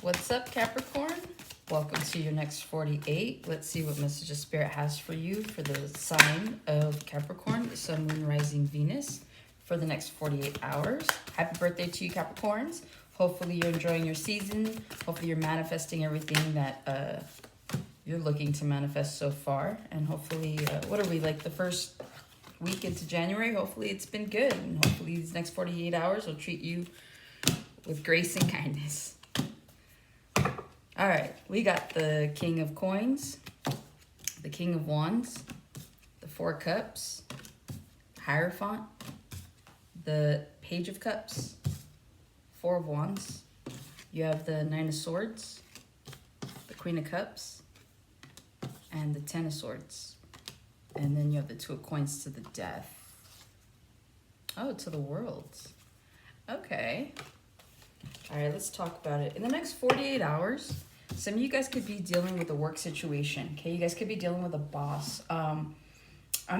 What's up, Capricorn? Welcome to your next 48. Let's see what message of Spirit has for you for the sign of Capricorn, the Sun, Moon, Rising, Venus for the next 48 hours. Happy birthday to you, Capricorns. Hopefully you're enjoying your season. Hopefully you're manifesting everything that you're looking to manifest so far. And hopefully, what are we, like the first week into January? Hopefully it's been good. And hopefully these next 48 hours will treat you with grace and kindness. All right, we got the King of Coins, the King of Wands, the Four Cups, Hierophant, the Page of Cups, Four of Wands. You have the Nine of Swords, the Queen of Cups, and the Ten of Swords. And then you have the Two of Coins to the Death. Oh, to the Worlds. Okay. All right, let's talk about it. In the next 48 hours, some of you guys could be dealing with a work situation, okay? You guys could be dealing with a boss. I'm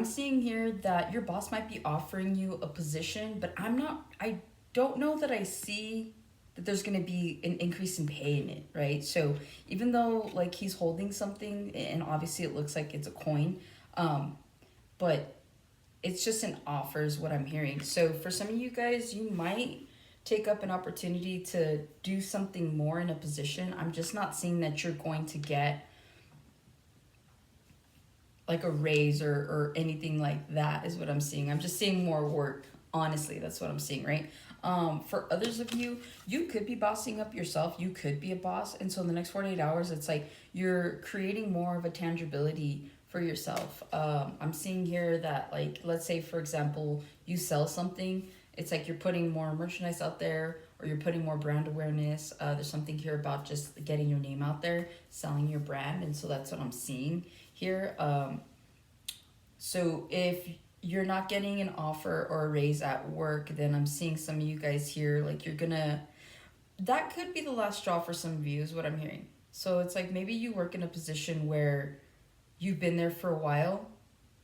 seeing here that your boss might be offering you a position, but I don't know that I see that there's going to be an increase in pay in it, right? So even though, like, he's holding something, and obviously it looks like it's a coin, but it's just an offer is what I'm hearing. So for some of you guys, you might take up an opportunity to do something more in a position. I'm just not seeing that you're going to get like a raise or anything like that is what I'm seeing. I'm just seeing more work. Honestly, that's what I'm seeing, right? For others of you, you could be bossing up yourself. You could be a boss. And so in the next 48 hours, it's like you're creating more of a tangibility for yourself. I'm seeing here that, like, let's say, for example, you sell something. It's like you're putting more merchandise out there, or you're putting more brand awareness. There's something here about just getting your name out there, selling your brand. And so that's what I'm seeing here. So if you're not getting an offer or a raise at work, then I'm seeing some of you guys here, like that could be the last straw for some of you is what I'm hearing. So it's like maybe you work in a position where you've been there for a while,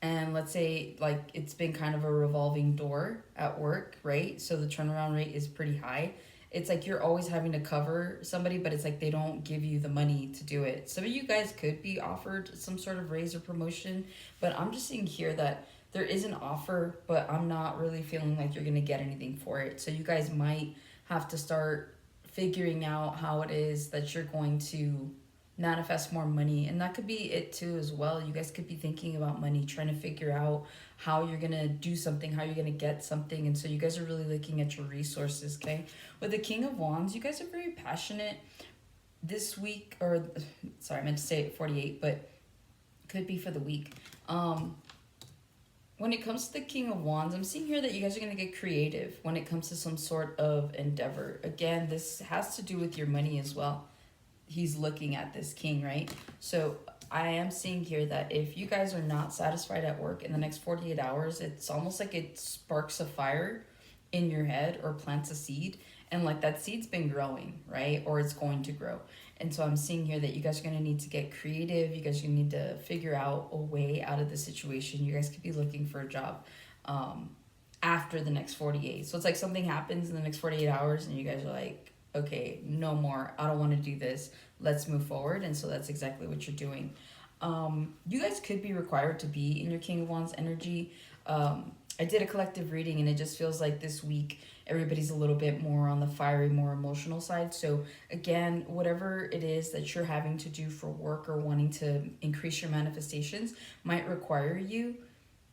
and let's say like it's been kind of a revolving door at work, right? So the turnaround rate is pretty high. It's like you're always having to cover somebody, but it's like they don't give you the money to do it. Some of you guys could be offered some sort of raise or promotion, but I'm just seeing here that there is an offer, but I'm not really feeling like you're going to get anything for it. So you guys might have to start figuring out how it is that you're going to manifest more money. And that could be it too as well. You guys could be thinking about money, trying to figure out how you're going to do something, how you're going to get something. And so you guys are really looking at your resources, okay? With the King of Wands, you guys are very passionate this week, or sorry, I meant to say it 48, but could be for the week. When it comes to the King of Wands, I'm seeing here that you guys are going to get creative when it comes to some sort of endeavor. Again, this has to do with your money as well. He's looking at this king, right? So I am seeing here that if you guys are not satisfied at work in the next 48 hours, it's almost like it sparks a fire in your head or plants a seed. And like that seed's been growing, right? Or it's going to grow. And so I'm seeing here that you guys are going to need to get creative. You guys are going to need to figure out a way out of the situation. You guys could be looking for a job after the next 48. So it's like something happens in the next 48 hours and you guys are like, okay, no more. I don't want to do this. Let's move forward. And so that's exactly what you're doing. You guys could be required to be in your King of Wands energy. I did a collective reading and it just feels like this week everybody's a little bit more on the fiery, more emotional side. So again, whatever it is that you're having to do for work or wanting to increase your manifestations might require you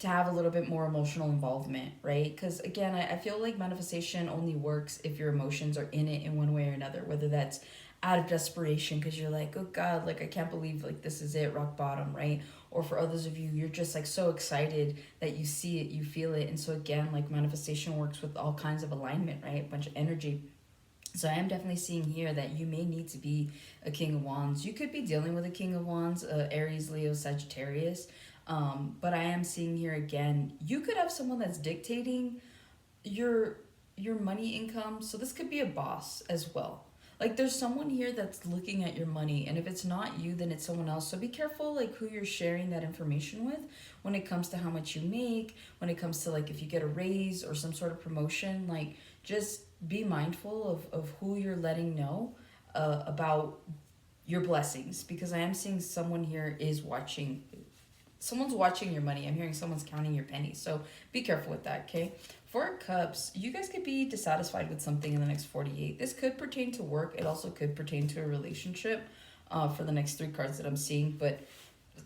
to have a little bit more emotional involvement, right? Because again, I feel like manifestation only works if your emotions are in it in one way or another, whether that's out of desperation because you're like, oh God, like I can't believe like this is it, rock bottom, right? Or for others of you, you're just like so excited that you see it, you feel it. And so again, like manifestation works with all kinds of alignment, right? A bunch of energy. So I am definitely seeing here that you may need to be a King of Wands. You could be dealing with a King of Wands, Aries, Leo, Sagittarius. But I am seeing here again, you could have someone that's dictating your money income. So this could be a boss as well. Like there's someone here that's looking at your money, and if it's not you, then it's someone else. So be careful like who you're sharing that information with when it comes to how much you make, when it comes to like if you get a raise or some sort of promotion. Like just be mindful of who you're letting know about your blessings, because I am seeing someone here is watching. Someone's watching your money. I'm hearing someone's counting your pennies. So be careful with that, okay? Four of Cups, you guys could be dissatisfied with something in the next 48. This could pertain to work. It also could pertain to a relationship for the next three cards that I'm seeing. But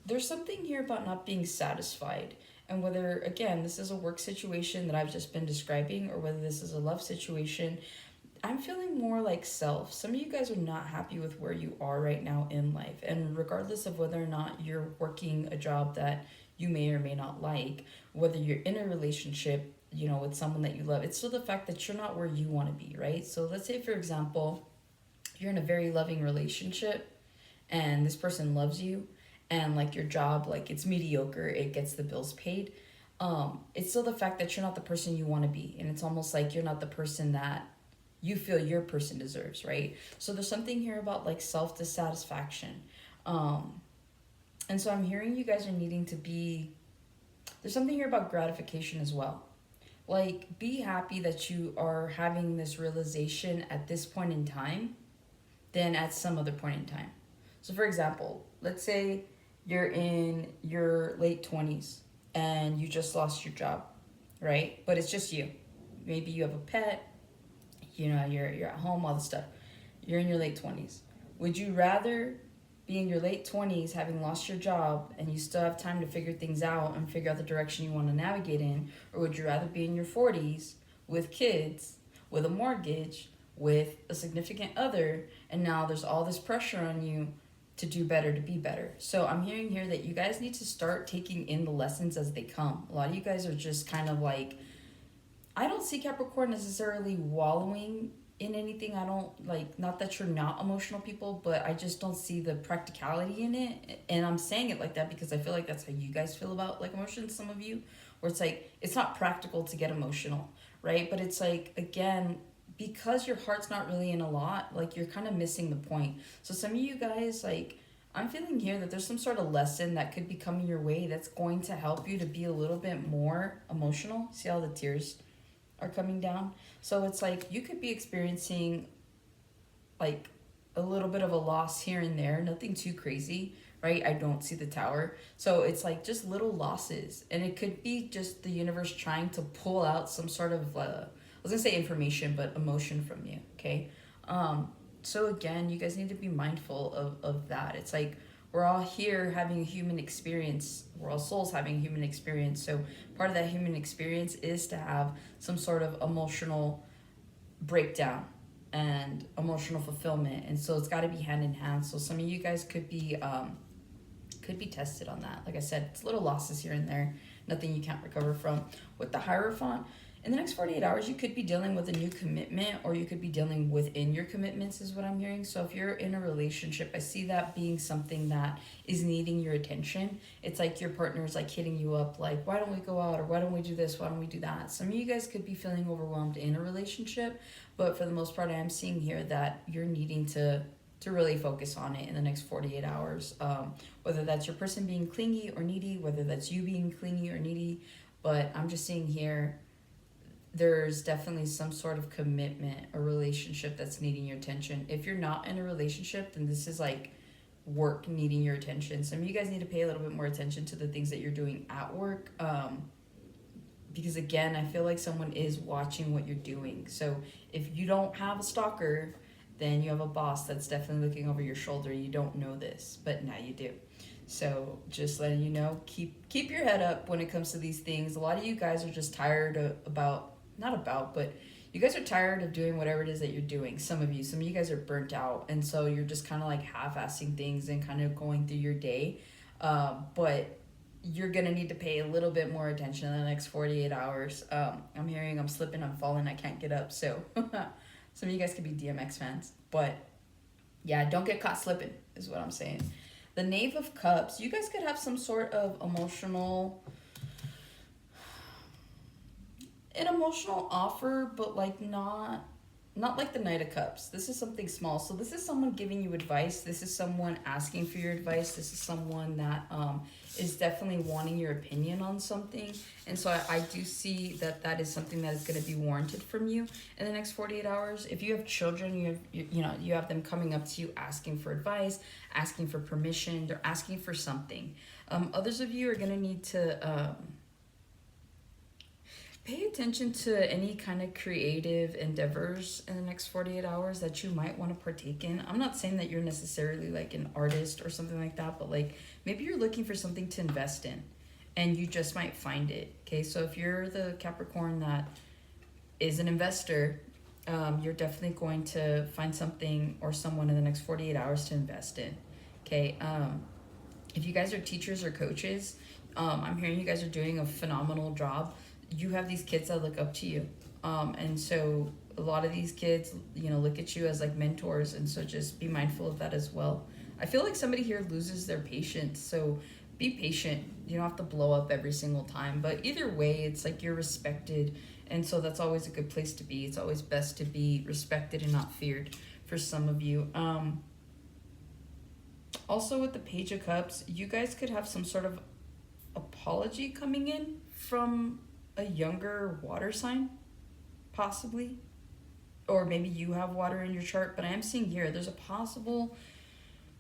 there's something here about not being satisfied. And whether, again, this is a work situation that I've just been describing, or whether this is a love situation, I'm feeling more like self. Some of you guys are not happy with where you are right now in life. And regardless of whether or not you're working a job that you may or may not like, whether you're in a relationship, with someone that you love, it's still the fact that you're not where you want to be, right? So let's say, for example, you're in a very loving relationship and this person loves you, and like your job, like it's mediocre, it gets the bills paid. It's still the fact that you're not the person you want to be. And it's almost like you're not the person that you feel your person deserves, right? So there's something here about like self-dissatisfaction. And so I'm hearing you guys are needing to be, there's something here about gratification as well. Like, be happy that you are having this realization at this point in time than at some other point in time. So for example, let's say you're in your late 20s and you just lost your job, right? But it's just you. Maybe you have a pet, you're at home, all this stuff. You're in your late 20s. Would you rather be in your late 20s having lost your job and you still have time to figure things out and figure out the direction you want to navigate in? Or would you rather be in your 40s with kids, with a mortgage, with a significant other, and now there's all this pressure on you to do better, to be better? So I'm hearing here that you guys need to start taking in the lessons as they come. A lot of you guys are just kind of like, I don't see Capricorn necessarily wallowing in anything. I don't like, not that you're not emotional people, but I just don't see the practicality in it. And I'm saying it like that because I feel like that's how you guys feel about like emotions, some of you, where it's like, it's not practical to get emotional, right? But it's like, again, because your heart's not really in a lot, like you're kind of missing the point. So some of you guys, like, I'm feeling here that there's some sort of lesson that could be coming your way that's going to help you to be a little bit more emotional. See all the tears are coming down? So it's like you could be experiencing like a little bit of a loss here and there, nothing too crazy, right? I don't see the tower. So it's like just little losses. And it could be just the universe trying to pull out some sort of, I was gonna say information, but emotion from you, okay? So again, you guys need to be mindful of that. It's like, we're all here having a human experience. We're all souls having a human experience. So part of that human experience is to have some sort of emotional breakdown and emotional fulfillment. And so it's got to be hand in hand. So some of you guys could be tested on that. Like I said, it's little losses here and there, nothing you can't recover from. With the Hierophant, in the next 48 hours, you could be dealing with a new commitment, or you could be dealing within your commitments is what I'm hearing. So if you're in a relationship, I see that being something that is needing your attention. It's like your partner's like hitting you up like, why don't we go out? Or why don't we do this? Why don't we do that? Some of you guys could be feeling overwhelmed in a relationship, but for the most part, I am seeing here that you're needing to really focus on it in the next 48 hours. Whether that's your person being clingy or needy, whether that's you being clingy or needy, but I'm just seeing here, there's definitely some sort of commitment or relationship that's needing your attention. If you're not in a relationship, then this is like work needing your attention. Some of you guys need to pay a little bit more attention to the things that you're doing at work. Because again, I feel like someone is watching what you're doing. So if you don't have a stalker, then you have a boss that's definitely looking over your shoulder. You don't know this, but now you do. So just letting you know, keep your head up when it comes to these things. A lot of you guys are just tired but you guys are tired of doing whatever it is that you're doing. Some of you guys are burnt out. And so you're just kind of like half-assing things and kind of going through your day. But you're going to need to pay a little bit more attention in the next 48 hours. I'm hearing I'm slipping, I'm falling, I can't get up. So some of you guys could be DMX fans. But yeah, don't get caught slipping is what I'm saying. The Knave of Cups, you guys could have some sort of an emotional offer, but like not not like the Knight of Cups. This is something small. So this is someone giving you advice. This is someone asking for your advice. This is someone that is definitely wanting your opinion on something. And so I do see that that is something that is going to be warranted from you in the next 48 hours. If you have children, you have them coming up to you asking for advice, asking for permission. They're asking for something. Others of you are going to need to pay attention to any kind of creative endeavors in the next 48 hours that you might want to partake in. I'm not saying that you're necessarily like an artist or something like that, but like maybe you're looking for something to invest in and you just might find it. Okay, so if you're the Capricorn that is an investor, you're definitely going to find something or someone in the next 48 hours to invest in. Okay, if you guys are teachers or coaches, I'm hearing you guys are doing a phenomenal job. You have these kids that look up to you, and so a lot of these kids, look at you as like mentors, and so just be mindful of that as well. I feel like somebody here loses their patience, so be patient. You don't have to blow up every single time, but either way, it's like you're respected, and so that's always a good place to be. It's always best to be respected and not feared for some of you. Also with the Page of Cups, you guys could have some sort of apology coming in from a younger water sign, possibly. Or maybe you have water in your chart, but I am seeing here there's a possible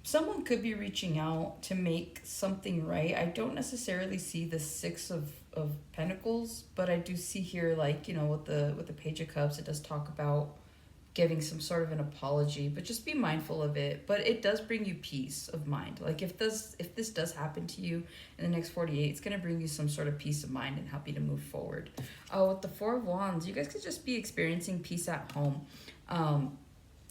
someone could be reaching out to make something right. I don't necessarily see the Six of Pentacles, but I do see here, like, with the Page of Cups, it does talk about giving some sort of an apology, but just be mindful of it. But it does bring you peace of mind. Like if this does happen to you in the next 48, it's going to bring you some sort of peace of mind and help you to move forward. With the Four of Wands, you guys could just be experiencing peace at home.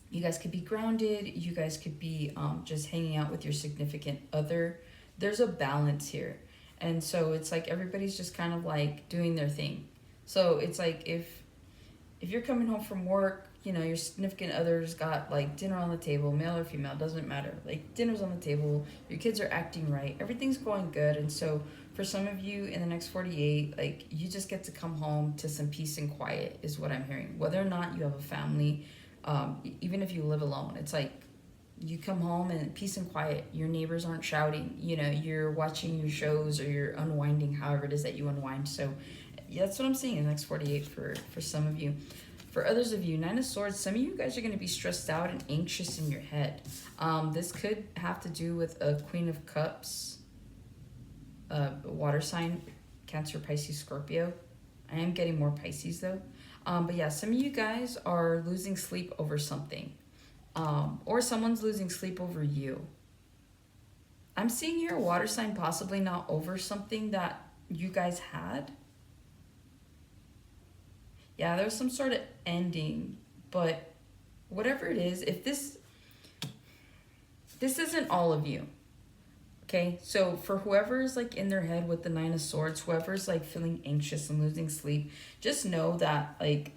You guys could be grounded. You guys could be just hanging out with your significant other. There's a balance here. And so it's like everybody's just kind of like doing their thing. So it's like if you're coming home from work, your significant other's got like dinner on the table, male or female, doesn't matter. Like dinner's on the table, your kids are acting right, everything's going good. And so for some of you in the next 48, like you just get to come home to some peace and quiet is what I'm hearing. Whether or not you have a family, even if you live alone, it's like you come home and peace and quiet. Your neighbors aren't shouting, you're watching your shows or you're unwinding however it is that you unwind. So yeah, that's what I'm seeing in the next 48 for some of you. For others of you, Nine of Swords, some of you guys are going to be stressed out and anxious in your head. This could have to do with a Queen of Cups, water sign, Cancer, Pisces, Scorpio. I am getting more Pisces though. But yeah, some of you guys are losing sleep over something. Or someone's losing sleep over you. I'm seeing here a water sign possibly not over something that you guys had. Yeah, there's some sort of ending, but whatever it is, if this isn't all of you, okay? So for whoever's like in their head with the Nine of Swords, whoever's like feeling anxious and losing sleep, just know that like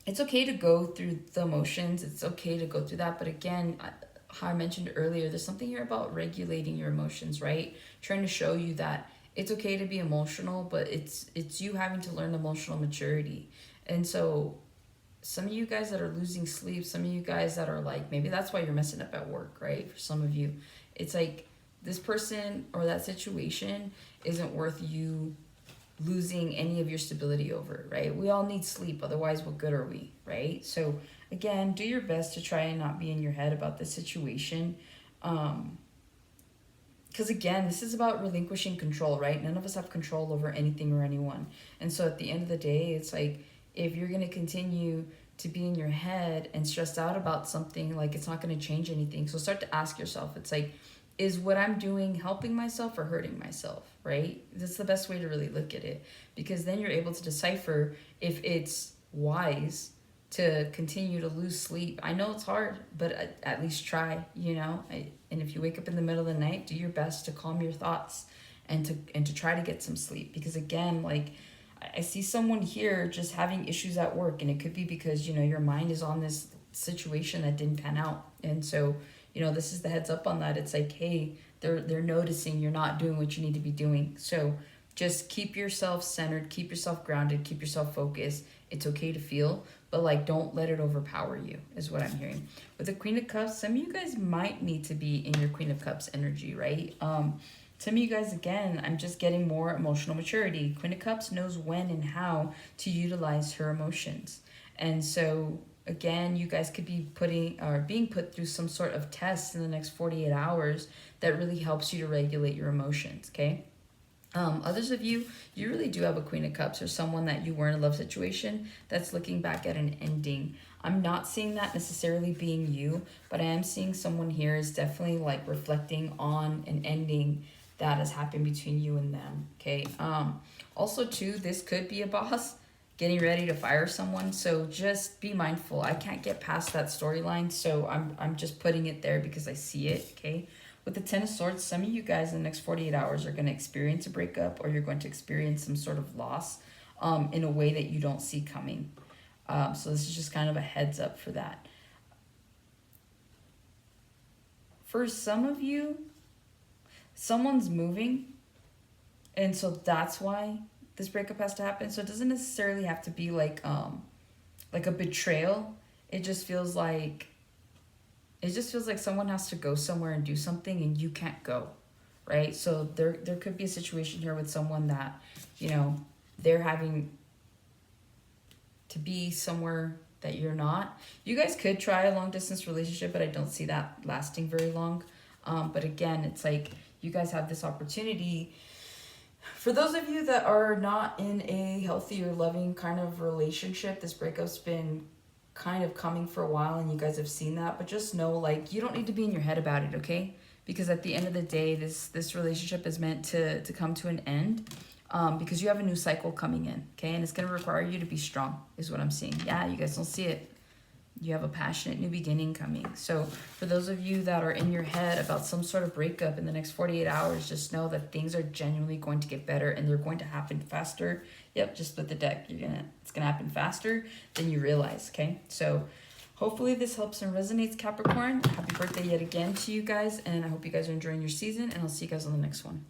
it's okay to go through the emotions. It's okay to go through that. But again, how I mentioned earlier, there's something here about regulating your emotions, right? Trying to show you that it's okay to be emotional, but it's you having to learn emotional maturity. And so some of you guys that are losing sleep, some of you guys that are like, maybe that's why you're messing up at work, right? For some of you, it's like this person or that situation isn't worth you losing any of your stability over, right? We all need sleep, otherwise what good are we, right? So again, do your best to try and not be in your head about this situation. Because again, this is about relinquishing control, right? None of us have control over anything or anyone. And so at the end of the day, it's like, if you're going to continue to be in your head and stressed out about something, like it's not going to change anything. So start to ask yourself, it's like, is what I'm doing helping myself or hurting myself, right? That's the best way to really look at it. Because then you're able to decipher if it's wise to continue to lose sleep. I know it's hard, but at least try, and if you wake up in the middle of the night, do your best to calm your thoughts and to try to get some sleep. Because again, like I see someone here just having issues at work, and it could be because, your mind is on this situation that didn't pan out. And so, this is the heads up on that. It's like, hey, they're noticing you're not doing what you need to be doing. So just keep yourself centered, keep yourself grounded, keep yourself focused. It's okay to feel, but like don't let it overpower you is what I'm hearing. With the Queen of Cups, some of you guys might need to be in your Queen of Cups energy, right? Some of you guys, again, I'm just getting more emotional maturity. Queen of Cups knows when and how to utilize her emotions. And so, again, you guys could be being put through some sort of test in the next 48 hours that really helps you to regulate your emotions, okay? Others of you, you really do have a Queen of Cups or someone that you were in a love situation that's looking back at an ending. I'm not seeing that necessarily being you, but I am seeing someone here is definitely like reflecting on an ending that has happened between you and them, okay? Also, too, this could be a boss getting ready to fire someone, so just be mindful. I can't get past that storyline, so I'm just putting it there because I see it, okay? With the Ten of Swords, some of you guys in the next 48 hours are going to experience a breakup, or you're going to experience some sort of loss in a way that you don't see coming. So this is just kind of a heads up for that. For some of you, someone's moving, and so that's why this breakup has to happen. So it doesn't necessarily have to be like a betrayal. It just feels like someone has to go somewhere and do something and you can't go, right? So there could be a situation here with someone that, you know, they're having to be somewhere that you're not. You guys could try a long distance relationship, but I don't see that lasting very long. But again, it's like you guys have this opportunity. For those of you that are not in a healthy or loving kind of relationship, this breakup's been kind of coming for a while and you guys have seen that, but just know, like, you don't need to be in your head about it, okay? Because at the end of the day, this relationship is meant to come to an end, because you have a new cycle coming in, okay? And it's going to require you to be strong is what I'm seeing. Yeah, you guys don't see it. You have a passionate new beginning coming. So for those of you that are in your head about some sort of breakup in the next 48 hours, just know that things are genuinely going to get better and they're going to happen faster. Yep, just with the deck, it's gonna happen faster than you realize, okay? So hopefully this helps and resonates, Capricorn. Happy birthday yet again to you guys, and I hope you guys are enjoying your season, and I'll see you guys on the next one.